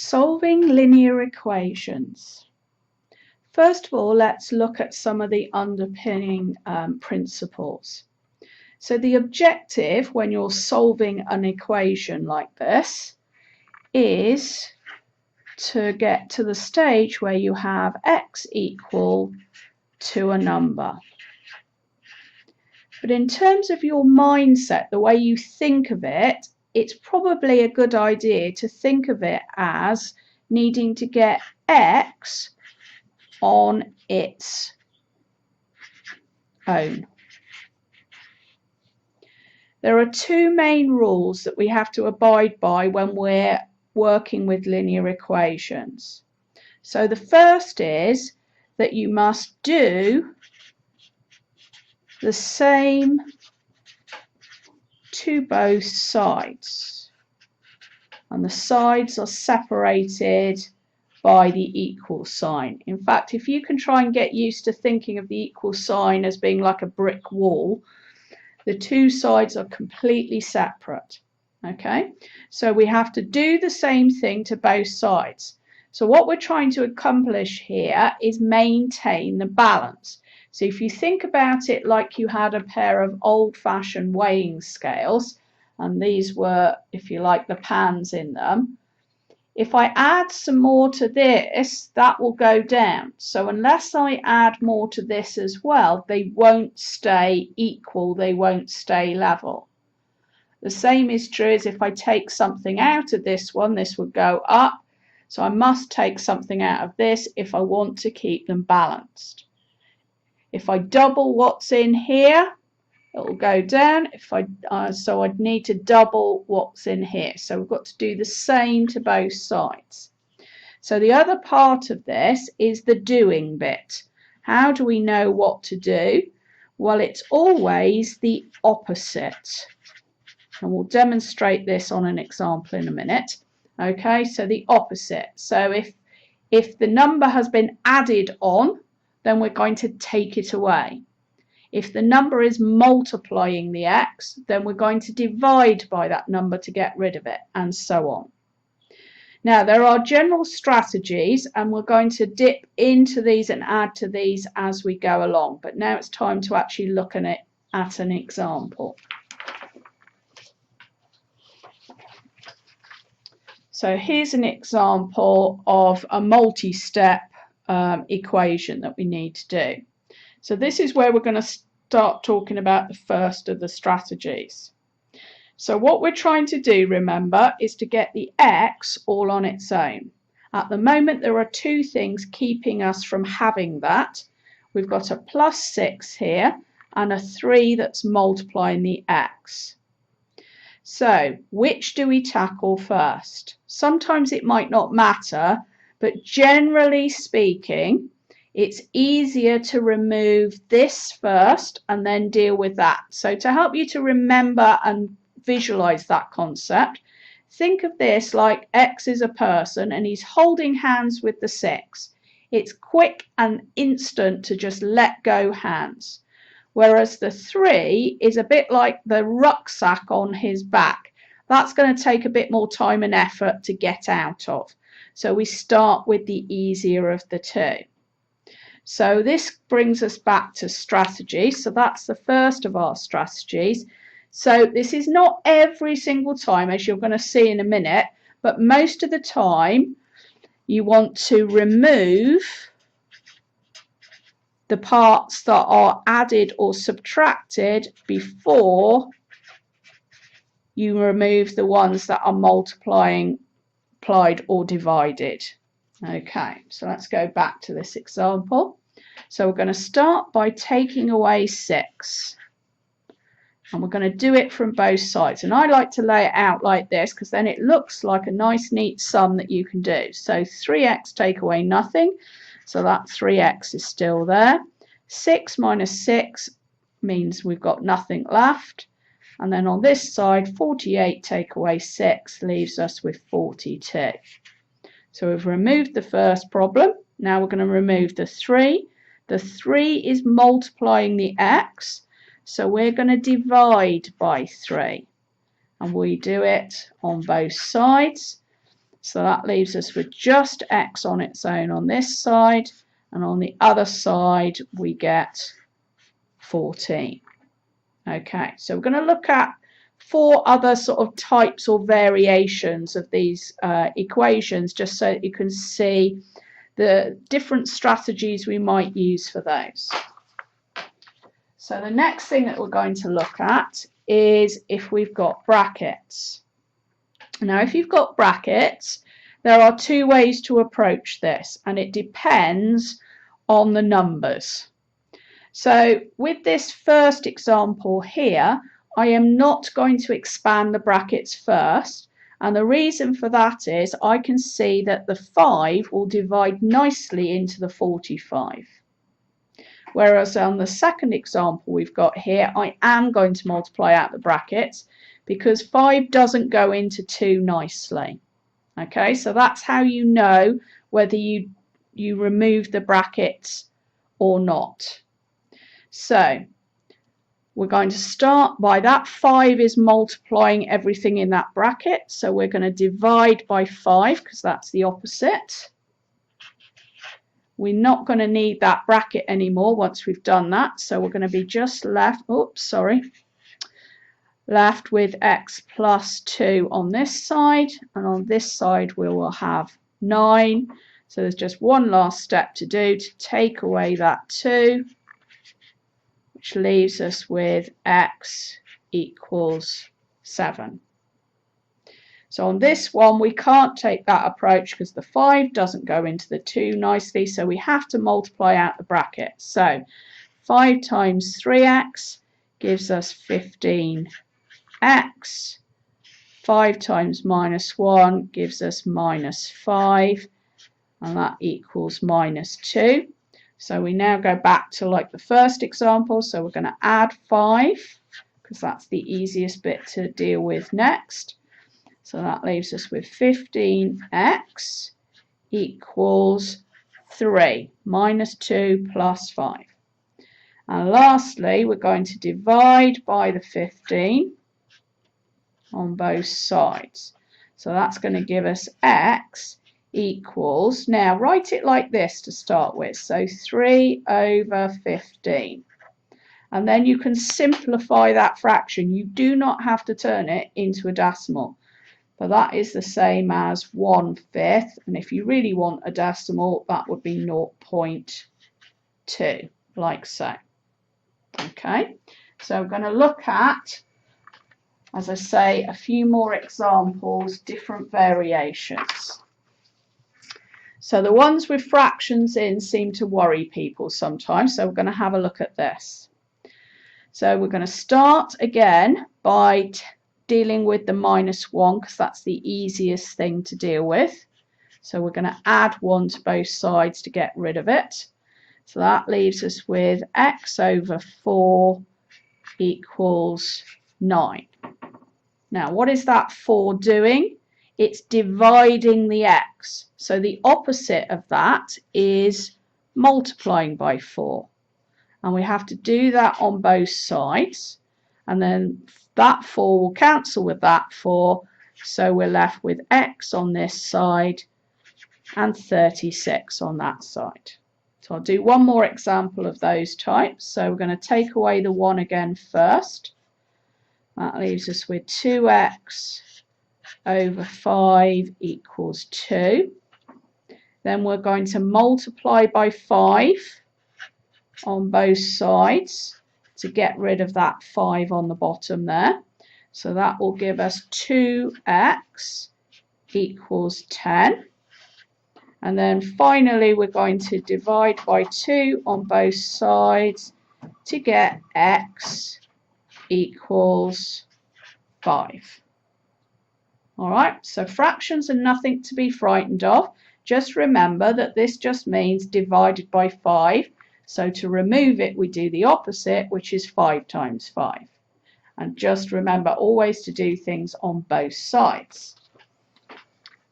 Solving linear equations. First of all, let's look at some of the underpinning principles. So the objective when you're solving an equation like this is to get to the stage where you have x equal to a number. But in terms of your mindset, the way you think of it, it's probably a good idea to think of it as needing to get x on its own. There are two main rules that we have to abide by when we're working with linear equations. So the first is that you must do the same to both sides, and the sides are separated by the equal sign. In fact, if you can try and get used to thinking of the equal sign as being like a brick wall, the two sides are completely separate. Okay, so we have to do the same thing to both sides. So what we're trying to accomplish here is maintain the balance. So if you think about it like you had a pair of old-fashioned weighing scales, and these were, if you like, the pans in them, if I add some more to this, that will go down. So unless I add more to this as well, they won't stay equal, they won't stay level. The same is true as if I take something out of this one, this would go up. So I must take something out of this if I want to keep them balanced. If I double what's in here, it will go down. So I'd need to double what's in here. So we've got to do the same to both sides. So the other part of this is the doing bit. How do we know what to do? Well, it's always the opposite. And we'll demonstrate this on an example in a minute. Okay, so the opposite. So if the number has been added on, then we're going to take it away. If the number is multiplying the x, then we're going to divide by that number to get rid of it, and so on. Now, there are general strategies, and we're going to dip into these and add to these as we go along. But now it's time to actually look at it at an example. So here's an example of a multi-step equation that we need to do. So this is where we're going to start talking about the first of the strategies. So what we're trying to do, remember, is to get the x all on its own. At the moment, there are two things keeping us from having that. We've got a plus 6 here and a 3 that's multiplying the x. So which do we tackle first? Sometimes it might not matter, but generally speaking, it's easier to remove this first and then deal with that. So to help you to remember and visualize that concept, think of this like x is a person and he's holding hands with the 6. It's quick and instant to just let go hands. Whereas the 3 is a bit like the rucksack on his back. That's going to take a bit more time and effort to get out of. So we start with the easier of the two. So this brings us back to strategy. So that's the first of our strategies. So this is not every single time, as you're going to see in a minute, but most of the time you want to remove the parts that are added or subtracted before you remove the ones that are multiplied or divided. Okay, so let's go back to this example. So we're going to start by taking away 6. And we're going to do it from both sides. And I like to lay it out like this because then it looks like a nice neat sum that you can do. So 3x take away nothing. So that 3x is still there. 6 minus 6 means we've got nothing left. And then on this side, 48 take away 6 leaves us with 42. So we've removed the first problem. Now we're going to remove the 3. The 3 is multiplying the x. So we're going to divide by 3. And we do it on both sides. So that leaves us with just x on its own on this side, and on the other side we get 14. Okay, so we're going to look at 4 other sort of types or variations of these equations, just so that you can see the different strategies we might use for those. So the next thing that we're going to look at is if we've got brackets. Now, if you've got brackets, there are 2 ways to approach this, and it depends on the numbers. So with this first example here, I am not going to expand the brackets first, and the reason for that is I can see that the 5 will divide nicely into the 45. Whereas on the second example we've got here, I am going to multiply out the brackets because 5 doesn't go into 2 nicely. Okay, so that's how you know whether you remove the brackets or not. So we're going to start by that 5 is multiplying everything in that bracket. So we're going to divide by 5 because that's the opposite. We're not going to need that bracket anymore once we've done that. So we're going to be just left, left with x plus 2 on this side. And on this side we will have 9. So there's just one last step to do to take away that 2. Which leaves us with x equals 7. So on this one we can't take that approach because the 5 doesn't go into the 2 nicely, so we have to multiply out the bracket. So 5 times 3x gives us 15x. 5 times minus 1 gives us minus 5, and that equals minus 2. So we now go back to like the first example. So we're going to add 5 because that's the easiest bit to deal with next. So that leaves us with 15x equals 3, minus 2 plus 5. And lastly, we're going to divide by the 15 on both sides. So that's going to give us x equals, now write it like this to start with, so 3 over 15, and then you can simplify that fraction. You do not have to turn it into a decimal, but that is the same as 1/5, and if you really want a decimal that would be 0.2, like so. Okay, so we're going to look at, as I say, a few more examples, different variations. So the ones with fractions in seem to worry people sometimes, so we're going to have a look at this. So we're going to start again by dealing with the minus 1 because that's the easiest thing to deal with. So we're going to add 1 to both sides to get rid of it. So that leaves us with x over 4 equals 9. Now what is that 4 doing? It's dividing the x. So the opposite of that is multiplying by 4. And we have to do that on both sides. And then that 4 will cancel with that 4. So we're left with x on this side and 36 on that side. So I'll do one more example of those types. So we're going to take away the 1 again first. That leaves us with 2x over 5 equals 2. Then we're going to multiply by 5 on both sides to get rid of that 5 on the bottom there. So that will give us 2x equals 10. And then finally we're going to divide by 2 on both sides to get x equals 5. All right, so fractions are nothing to be frightened of. Just remember that this just means divided by 5. So to remove it, we do the opposite, which is 5 times 5. And just remember always to do things on both sides.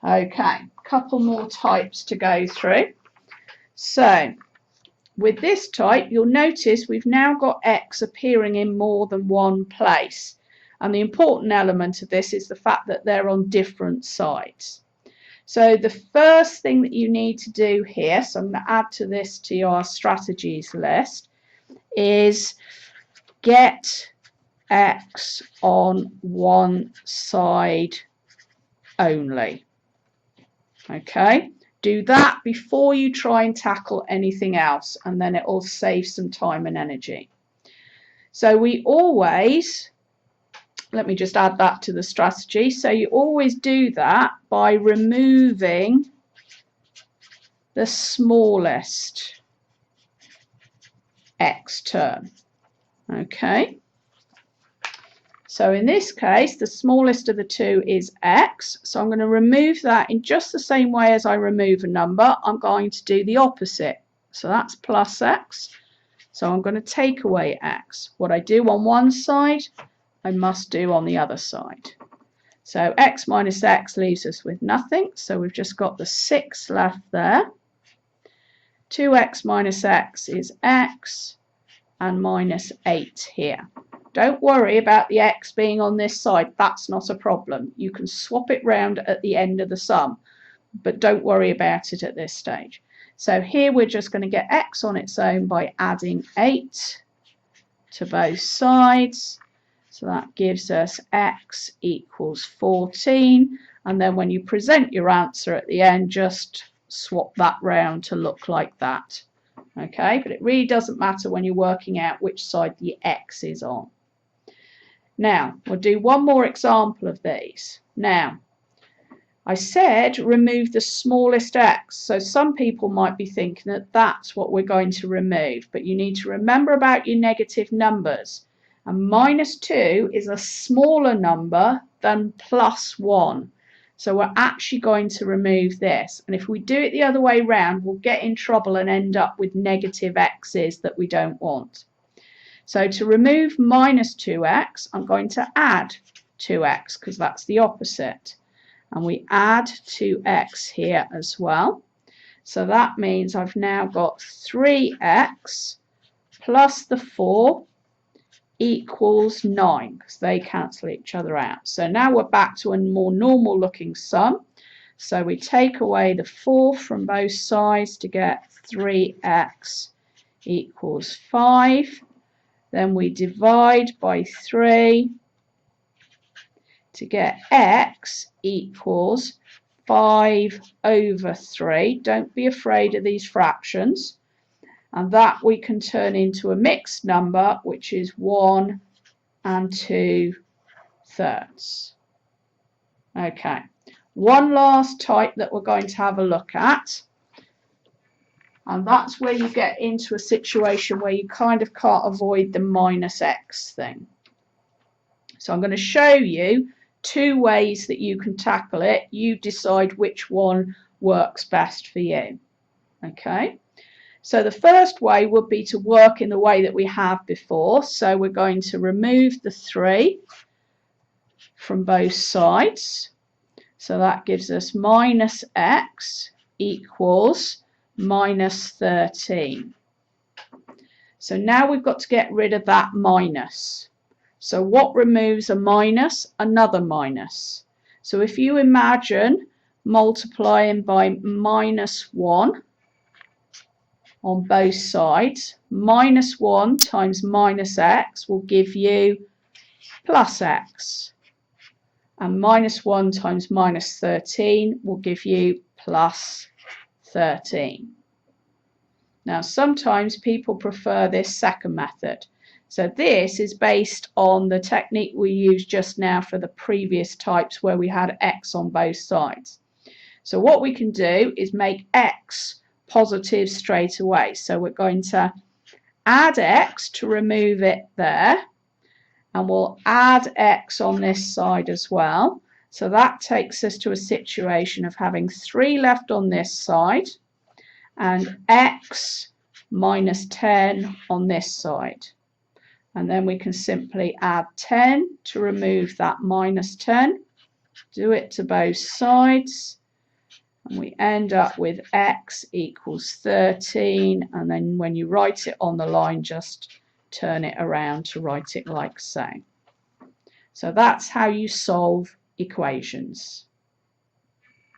Okay, a couple more types to go through. So with this type, you'll notice we've now got x appearing in more than one place. And the important element of this is the fact that they're on different sides. So the first thing that you need to do here, so I'm going to add to this to your strategies list, is get x on one side only. Okay, do that before you try and tackle anything else, and then it will save some time and energy. So we always, let me just add that to the strategy. So you always do that by removing the smallest x term. Okay. So in this case, the smallest of the two is x. So I'm going to remove that in just the same way as I remove a number. I'm going to do the opposite. So that's plus x. So I'm going to take away x. What I do on one side, I must do on the other side. So x minus x leaves us with nothing. So we've just got the 6 left there. 2x minus x is x, and minus 8 here. Don't worry about the x being on this side. That's not a problem. You can swap it round at the end of the sum, but don't worry about it at this stage. So here we're just going to get x on its own by adding 8 to both sides. So that gives us x equals 14. And then when you present your answer at the end, just swap that round to look like that. Okay, but it really doesn't matter when you're working out which side the x is on. Now, we'll do one more example of these. Now, I said remove the smallest x. So some people might be thinking that that's what we're going to remove, but you need to remember about your negative numbers. And minus 2 is a smaller number than plus 1. So we're actually going to remove this. And if we do it the other way round, we'll get in trouble and end up with negative x's that we don't want. So to remove minus 2x, I'm going to add 2x because that's the opposite. And we add 2x here as well. So that means I've now got 3x plus the 4 equals 9 because they cancel each other out. So now we're back to a more normal looking sum. So we take away the 4 from both sides to get 3x equals 5. Then we divide by 3 to get x equals 5 over 3. Don't be afraid of these fractions. And that we can turn into a mixed number, which is 1 and 2/3. Okay, one last type that we're going to have a look at. And that's where you get into a situation where you kind of can't avoid the minus x thing. So I'm going to show you 2 ways that you can tackle it. You decide which one works best for you. Okay. So the first way would be to work in the way that we have before. So we're going to remove the 3 from both sides. So that gives us minus x equals minus 13. So now we've got to get rid of that minus. So what removes a minus? Another minus. So if you imagine multiplying by minus 1 on both sides, minus 1 times minus x will give you plus x. And minus 1 times minus 13 will give you plus 13. Now sometimes people prefer this second method. So this is based on the technique we used just now for the previous types where we had x on both sides. So what we can do is make x positive straight away. So we're going to add x to remove it there, and we'll add x on this side as well. So that takes us to a situation of having 3 left on this side and x minus 10 on this side. And then we can simply add 10 to remove that minus 10. Do it to both sides. And we end up with x equals 13. And then when you write it on the line, just turn it around to write it like so. So that's how you solve equations.